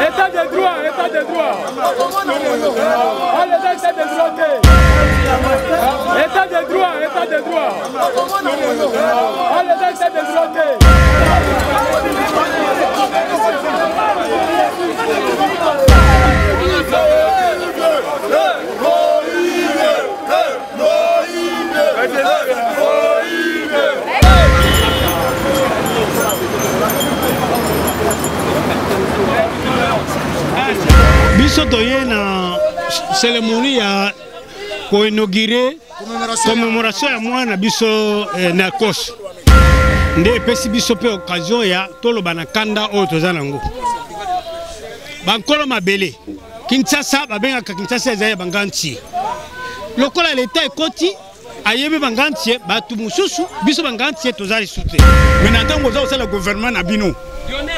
État de droit, état de droit. Oh, l'état de droit. État de droit, état de droit. Oh, l'état de droit. Biso toye na cérémonie ya ko inaugurer commémoration ya mwana biso na Kos. Nde pesi biso pe occasion ya toloba na kanda oyo toza nango. Bankolo mabele Kinshasa babengaka Kinshasa ezaya banganti. Lokola leta ekoti ayebe banganti batu mususu biso banganti toza lisute. Mais ntango za osala gouvernement na bino.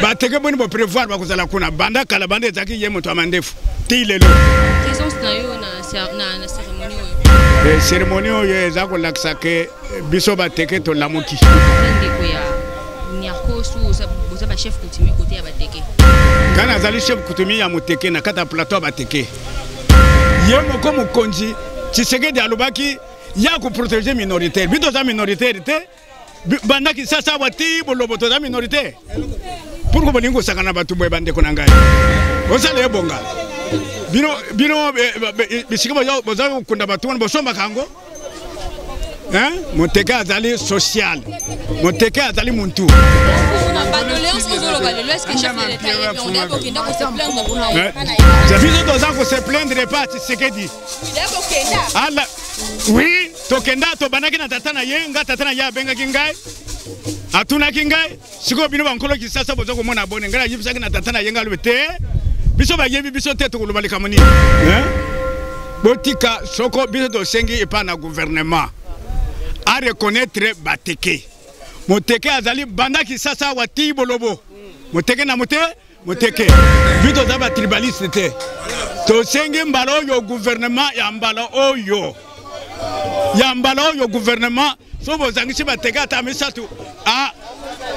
Bateke boni bo prévoir ba kozala kuna banda kala banda ezaki ye moto amandefu. Ti lelo. Présence na yo na cérémonie oyo. Cérémonie oyo ezako laksa ke biso bateke to lamuki. Ndeko ya Niako sou za ba chef coutumier côté ya bateke. Kana zali chef coutumier ya moteke na kata plateau bateke. Ye moko mokonzi Tshisekedi alobaki ya ko protéger minoritaire. Bito za minoritaire te banda ki sasa wati bolobo to za minoritaire. Pour que bolingo sakana batu boy bande ko nangai. Osale ebonga. Bino bisika boza kunda batu wana bosomba kango. Hein? Moteka azali social. Moteka azali muntu. Se plaindre pas Tshisekedi. Oui, tokenda to banaki na tata na yenga tata na ya benga kingai. Atuna kingai, siko bino bankolo kisasa bozo ko mona bone ngala yibisa na tata na yenga lubete. Biso ba yebi biso teto ko lubali kamoni. Hein? Botika soko biso to sengi epa na gouvernement. A reconnaître bateke. Moteke azali bandaki sasa wati bolobo. Moteke na moteke. Biso za ba tribaliste te. To sengi mbalo yo gouvernement ya mbalo oyo. Ya mbalo yo gouvernement so bozangisi bateke ata misatu. Ah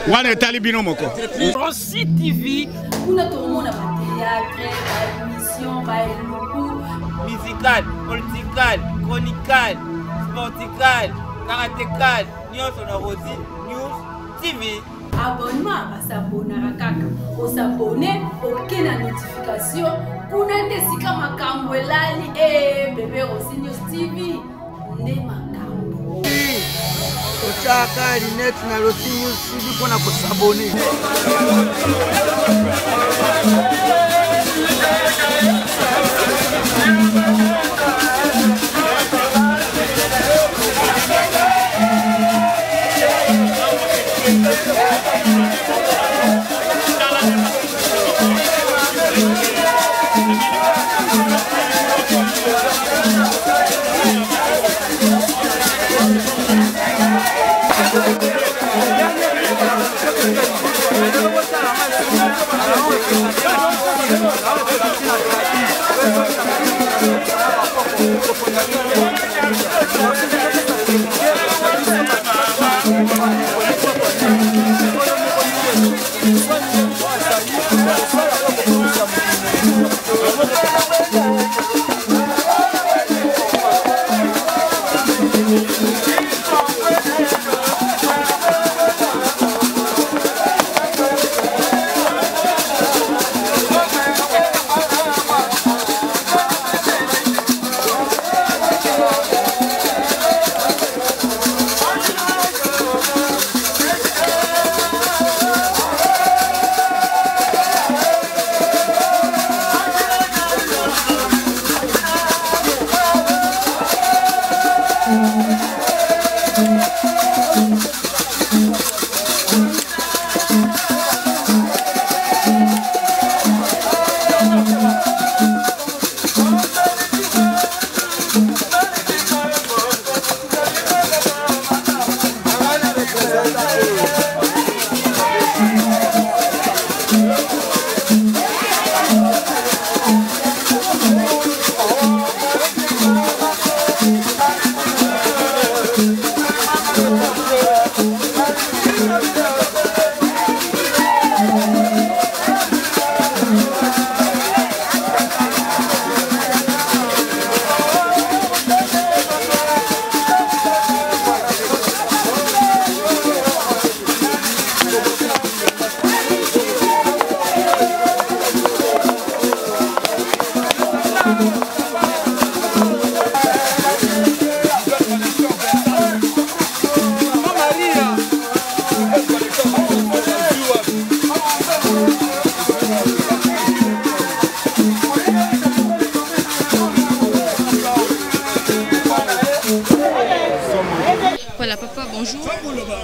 wana etali bino moko. Rossi TV kuna tomona ba théâtre, ba émission, ba musical, political, chronical, sportical, karatécal, nyonso na Rossi News TV. Abonnement basabonaka kaka. Osabone, ok na notification. Kuna nde sika makambo elali bébé Rossi News TV. Ne makambo. Ochaka Linet na Rossi News TV pona kusabone.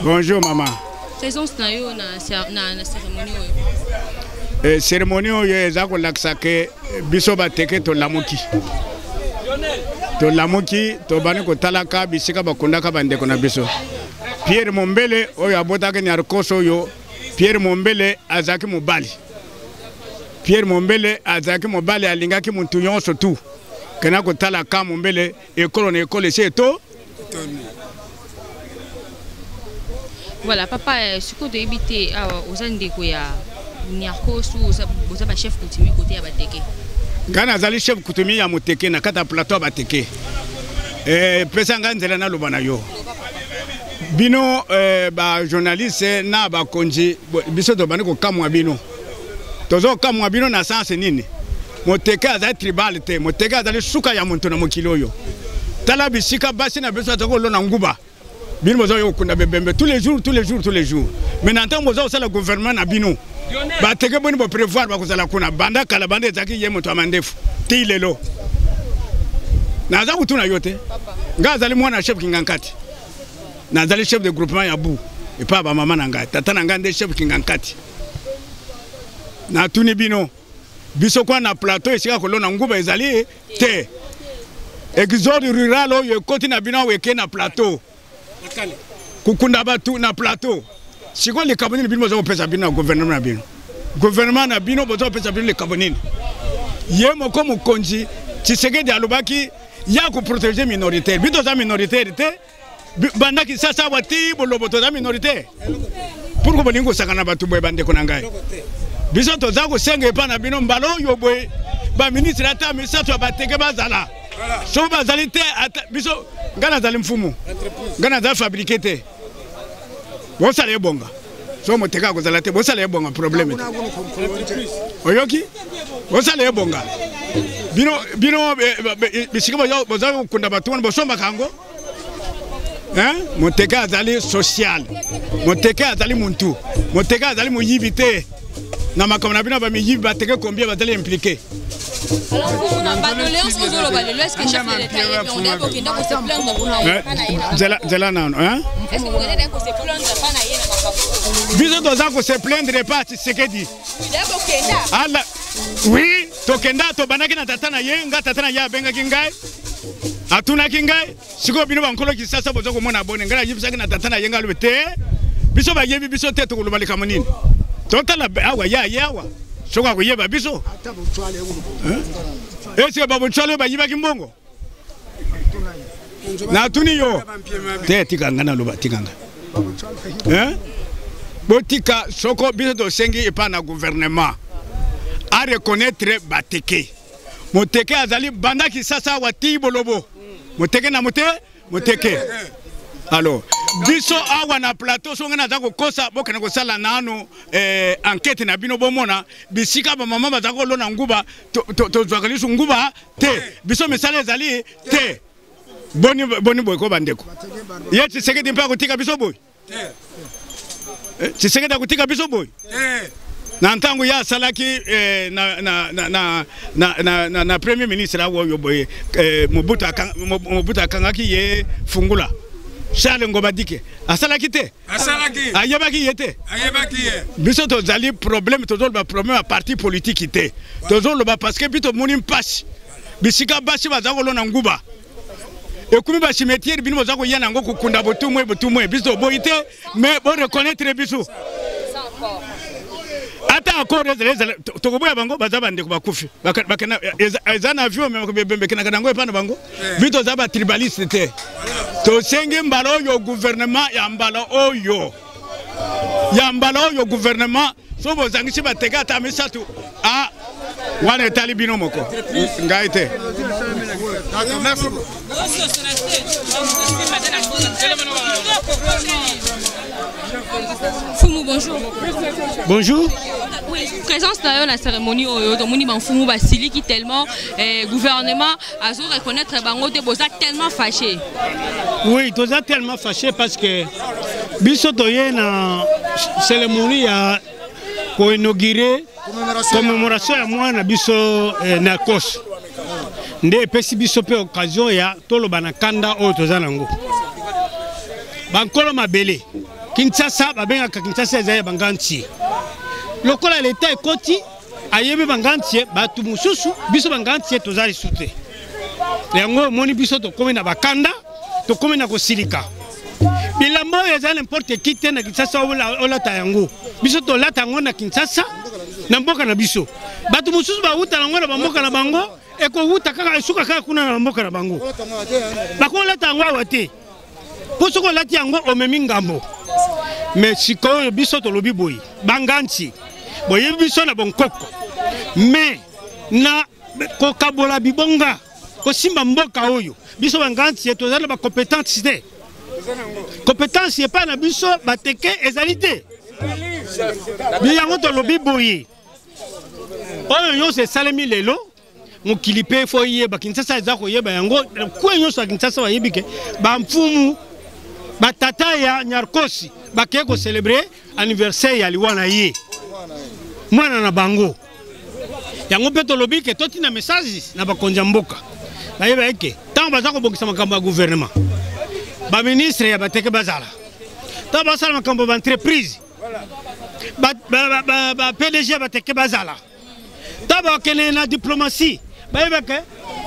Bonjour maman. Présence na yo na cérémonie cérémonie oyo eza kolakisa ke biso bateke tolamuki. Tolamuki tobani kotalaka bisika bakundaka bandeko na biso. Pierre Mombele oyo abotaki Nyarkoso oyo Pierre Mombele azaki mobali. Pierre Mombele azaki mobali alingaki muntu nyonso tu. Kena kotalaka Mombele ekolo na ekolo seto. Voilà, papa, ce que tu as évité aux Andéko, il y a Nyarkoso, vous avez chef coutumier côté à Bateke. Quand on a le chef coutumier à Moteke, na kata plateau à Bateke. Pesanga nzela lobana yo. Bino ba journaliste na ba konji biso to bani ko kamwa bino. Tozo kamwa bino na sanse nini. Moteke aza tribal te, Moteke aza suka ya muntu na mokilo yo. Tala bisika basi na biso to ko lona nguba. Bino mozo yo kunda bebembe tous les jours. Mais n'entend mozo ça le gouvernement na bino. Ba teke boni bo prévoir ba kozala kuna banda kala banda ezaki ye moto amandefu. Ti lelo. Naza kutuna yote. Ngazali mwana chef kingankati. Nazali chef de groupement ya bu. Et pas ba mama nanga. Tata nanga nde chef kingankati. Na tuni bino. Biso kwa na plateau esika kolona nguba ezali te. Exode rural oyo koti na bino weke na plateau. Kukunda batu na plateau. Siko le kabonini bino bozo pesa bino na gouvernement na bino. Gouvernement na bino bozo pesa bino le kabonini. Ye moko mukonji Tshisekedi alobaki ya ko protéger minoritaire. Bito za minoritaire te. Banda ki sasa wati bolobo to za minoritaire. Pourquoi bolingo sakana batu boy bande ko nangai. Biso to za ko senge pa na bino mbalo yo boy. Ba ministre ata misato bateke bazala. So bazali te biso ngana zali mfumu. Ngana za fabriquer te. Bosala ebonga. So moteka ko zala te bosala ebonga problème. Oyoki? Bosala ebonga. Bino bisika boza kunda batu bosomba kango. Hein? Moteka azali social. Moteka azali muntu. Moteka azali muyibite. Na makamna bino ba miyibi bateke combien bazali impliqué. Alors, on a pas de léance aux Olobales. Est-ce que chef de l'État est on est pour qu'il doit se plaindre pour la Zela non, hein? Est-ce que vous allez se plaindre pas na yena? Biso doza ko se plaindre pas Tshisekedi. Allah. Oui, tokenda to banaki na tata na ye, nga tata na ya benga kingai. Atuna kingai, siko bino bankolo kisasa bozo ko mona bone, ngala yibisaki na tata na ye ngalo te. Biso ba yebi biso te to ko lobali kamonini. Totala awa ya yawa. Soka ko yeba biso. Est-ce que chale ba yiba kimbongo? Na tuni yo. Te tikanga na loba tikanga. Hein? Botika soko biso to sengi epa na gouvernement. A reconnaître bateke. Moteke azali banda ki sasa wati bolobo. Moteke na moteke. Alors, biso awa na plateau so ngana zako kosa boka na kosala nano enquête na bino bomona bisika ba mama bazako lona nguba to zwakalisu nguba te biso mesala ezali te boni boy ko bandeko ye Tshisekedi mpa kotika biso boy Tshisekedi kotika biso boy na ntango ya salaki na premier ministre awo yo boy Mobutu akangaki ye fungula Charles Ngobadike asalaki te ayebaki yete biso tozali problème tozoloba problème à parti politique te tozoloba parce que bito moni mpasi bisika basi bazakolona nguba ekumi ba cimetière bino bazako yana ngo kukunda botumwe biso boite mais bon reconnaître biso ata encore tokoboya bango bazabande ko bakufi bakena ezana avion même bembe kena kanango epana bango bito za ba tribaliste te to senge mbalo yo gouvernement ya mbalo oyo gouvernement so bozangisi bateka ata misatu a wana etali bino moko ngaite. Merci. Fumu, bonjour. Bonjour. Oui, présence d'ailleurs la cérémonie au Domoni Banfumu Basili qui tellement gouvernement a su reconnaître Bango de Boza tellement fâché. Oui, Boza tellement fâché parce que Bisotoye na cérémonie a inauguré commémoration ya mwana biso na Kos. Nde pesi biso pe occasion ya tolo bana kanda o toza nango. Bankolo mabele. Kinshasa babengaka Kinshasa ezali bangantie lokola leta ekoti ayebe bangantie batu mususu biso bangantie tozali sute yango moni biso tokomi na bakanda tokomi na kosilika bilambo ezali n'importe qui te na Kinshasa olata yango biso tolata yango na Kinshasa na mboka na biso batu mususu bauta yango na bamboka na bango ekowuta kaka esuka kaka kuna na mboka na bango bakolata yango awa te po soko olati yango omemi ngambo mais sikoyo biso tolobi boyi banganti boye biso na bonkoko mais na kokabola bibonga kosimba mboka oyo biso banganti tozala ba compétence te compétence epa na biso bateke ezalité biyango tolobi boyi oyo nyonso esalemi lelo mokili mpe fo yeba Kinshasa eza koyeba yango kwe nyonso ya Kinshasa bayebi ke bamfumu batata ya Nyarkosi bakeye kocelebre anniversaire ya liwa na ye mwana na bango yango mpe tolobi ke totina message na bakonzi ya mboka bayeba eke ntango baza kobongisa makambo ya gouvernement baministre ya bateke bazala ntango basala makambo ya baentreprise PDG ya bateke bazala ntango bakende na diplomatie bayeba ke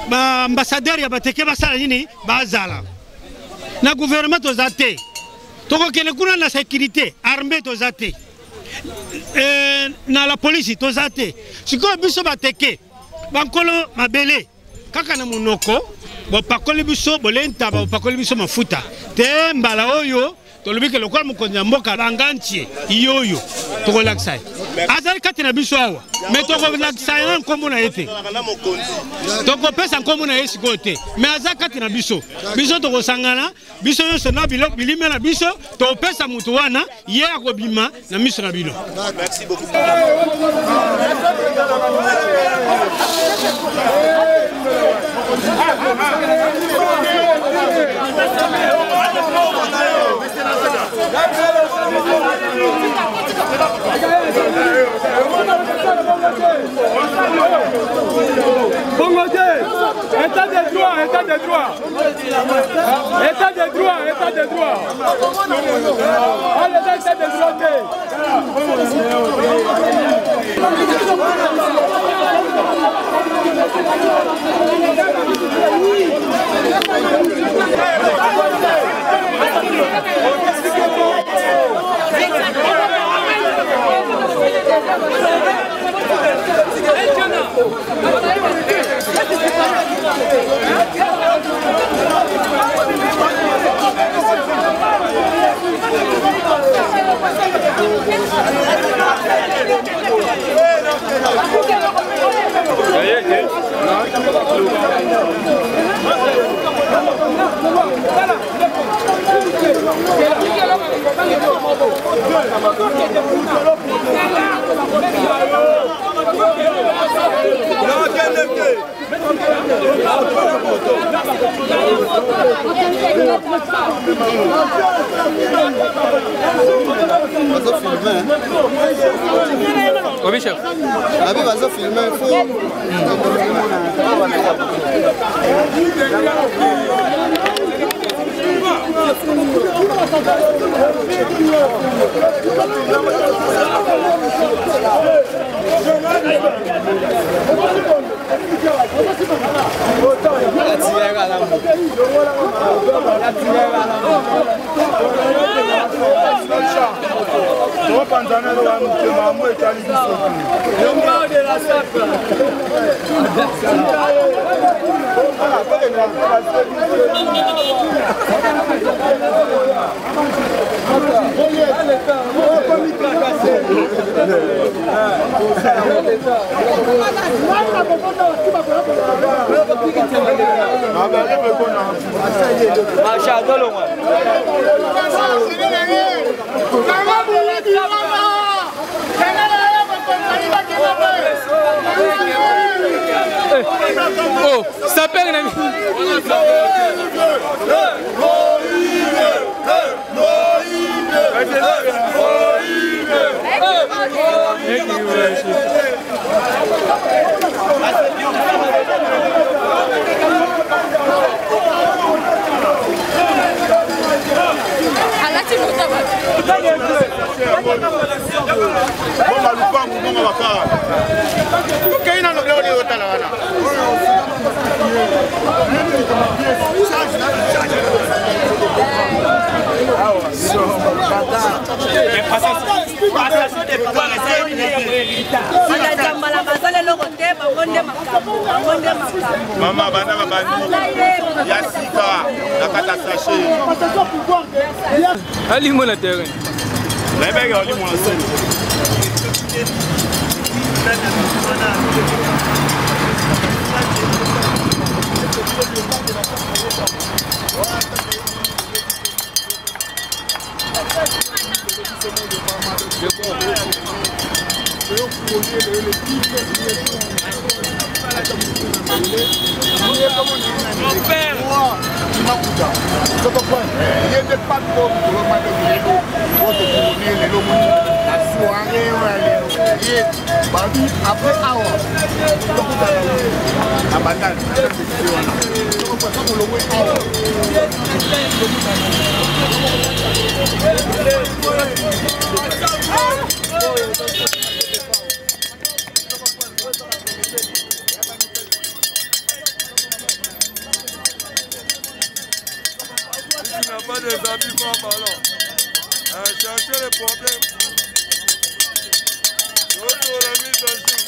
baambassadeur ya bateke basala nini bazala na gouvernement toza te tokokende kuna na sécurité armée toza te na la police toza te sikoyo biso bateke bankolo mabele kaka na munoko bopakoli biso bolenta bopakoli biso mafuta te mbala oyo tolobi ke lokola mokonzi ya mboka bangantie iyoyo tokolakisa ye azali kati na biso awa mais tokolakisa ye na nkombo na ye te tokopesa nkombo na ye sikoyo te mais aza kati na biso biso tokosangana biso nyonso na bilime na biso tokopesa moto wana ye akobima na miso na bino. État de droit, état de droit. État de droit, état de droit. Allez, état de droit. Oui, chef. Abi bazo filmer fo. Oh, ça perd une amie. Mama bana babandi yasika nakata sachet ali mo na terrain la bega ali mo na scène Mon père, pas des amis en parlant. Chercher les problèmes. Retour la mise en jour.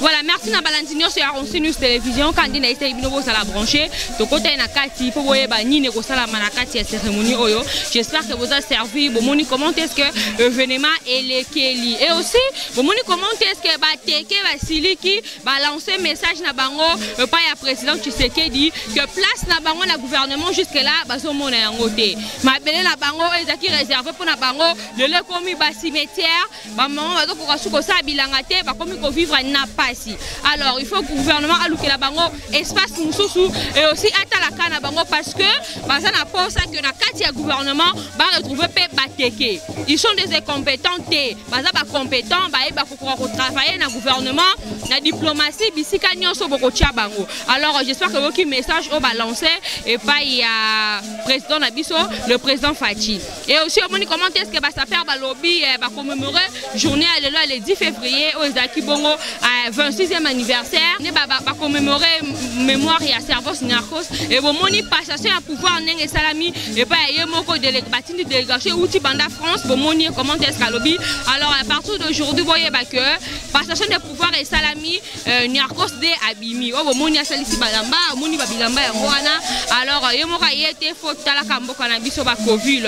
Voilà, merci na balandinio sur RMC News Télévision quand on a été à la brancher de côté na kati pour voyer ba ni négocia la manakati à cérémonie oyo. J'espère que vous avez servi bon moni comment est-ce que l'événement est le Kelly et aussi bon moni comment est-ce que ba teke ba siliki ba lancer message na bango pas ya président Tshisekedi que place na bango na gouvernement jusque là bazo mona yango te. Ma belé na bango ezaki réservé pour na bango le komi ba cimetière ba maman bazo ko kasuko sa bilanga te ba komi ko vivre na pasi. Alors il faut que le gouvernement allouke la bango espace mususu et aussi atala kana bango parce que baza na posa que na kati ya gouvernement ba retrouver pe bateke. Ils sont des incompétents te. Baza ba compétents ba eba ko travailler na gouvernement na diplomatie bisika nyonso boko tia bango. Alors j'espère que votre message au balancer et pas il y a président Nabiso le président Fachi. Et aussi au moni comment est-ce que ba ça faire ba lobby ba commémorer journée le 10 février au Zaki Bongo à 26e anniversaire ne ba commémorer mémoire ya Servos Niarchos et bon moni passation à pouvoir nenge salami et pas yemoko batini délégation outil banda France bon moni comment est-ce qu'à lobby alors à partir d'aujourd'hui voyez que passation de pouvoir et salami Niarchos de abimi oh bon moni asalisi balamba moni babilamba ya wana alors yemoka yete faut tala kamboka na biso ba covid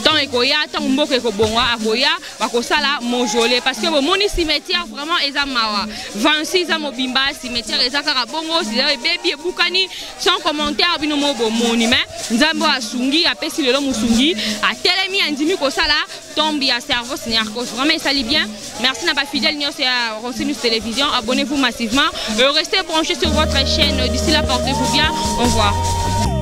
tant ekoya tant mboka ekobongwa akoya bakosala monjolé parce que bon moni cimetière vraiment eza mawa 26 ans mobimba cimetière eza kaka bongo baby ebukani sans commentaire bino mo bo moni mais nzambo asungi apesi lelo musungi atelemi andimi kosala tombi à Servos Niarchos vraiment ça lit bien merci na ba fidèle nyos ya Rossi News Télévision abonnez-vous massivement restez branchés sur votre chaîne d'ici là portez-vous bien au revoir.